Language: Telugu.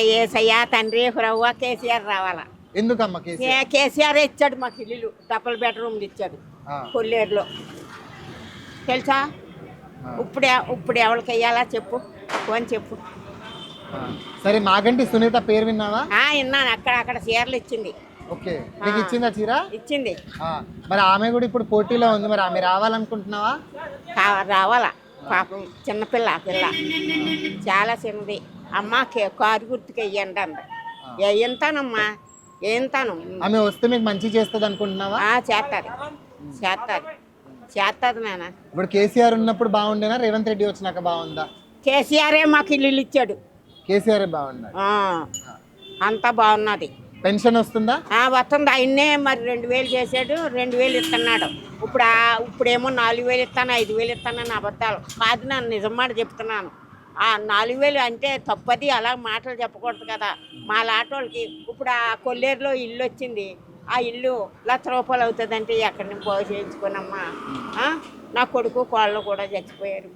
ఏసయ్యా తండ్రి ప్రవ్వ కేసీఆర్ రావాలా. ఎందుకమ్మా కేసీఆర్? కేసీఆర్ ఇచ్చాడు మాకు ఇల్లు, డబుల్ బెడ్రూమ్లు ఇచ్చాడు ఆ, కొల్లేరులో. తెలుసా? ఆ, ఇప్పుడు ఎవరికి వెయ్యాలా చెప్పు, ఫోన్ చెప్పు. ఆ. సరే, మాగంటి సునీత పేరు విన్నావా? విన్నాను, అక్కడ చీరలు ఇచ్చింది. ఓకే, నీకు ఇచ్చిందా చీర? ఇచ్చింది. ఆ, మరి ఆమె కూడా ఇప్పుడు పోటీలో ఉంది, మరి ఆమె రావాలనుకుంటున్నావా? రావాలా. పాపం చిన్నపిల్ల పిల్ల చాలా చిన్నది. అమ్మ కారు గుర్తుకు వెయ్యండి అంది. ఎంతానమ్మా ఎంతాను. ఆమె వస్తే మీకు మంచి చేస్తుంది అనుకుంటున్నావా? చేస్తుంది చేస్తుంది చేస్తుంది నాన్న. ఇప్పుడు కేసీఆర్ ఉన్నప్పుడు బాగుండేనా, రేవంత్ రెడ్డి వచ్చినాక బాగుందా? కేసీఆరే మాకు ఇల్లు ఇచ్చాడు. కేసీఆర్ బాగున్నాడు. అంతా బాగున్నది. పెన్షన్ వస్తుందా? వస్తుంది. ఆయన్నే మరి 2000 చేశాడు, 2000 ఇస్తున్నాడు. ఇప్పుడేమో 4000 ఇస్తాను, 5000 ఇస్తానని అబద్ధాలు కాదు. నన్ను నిజం మాట చెప్తున్నాను. 4000 అంటే తప్పది, అలా మాటలు చెప్పకూడదు కదా. మా లాటోళ్ళకి ఇప్పుడు ఆ కొల్లేరులో ఇల్లు వచ్చింది. ఆ ఇల్లు ₹1,00,000 అవుతుందంటే ఎక్కడి నుంచి బాగు చేయించుకోనమ్మా. నా కొడుకు కోళ్ళు కూడా చచ్చిపోయారు.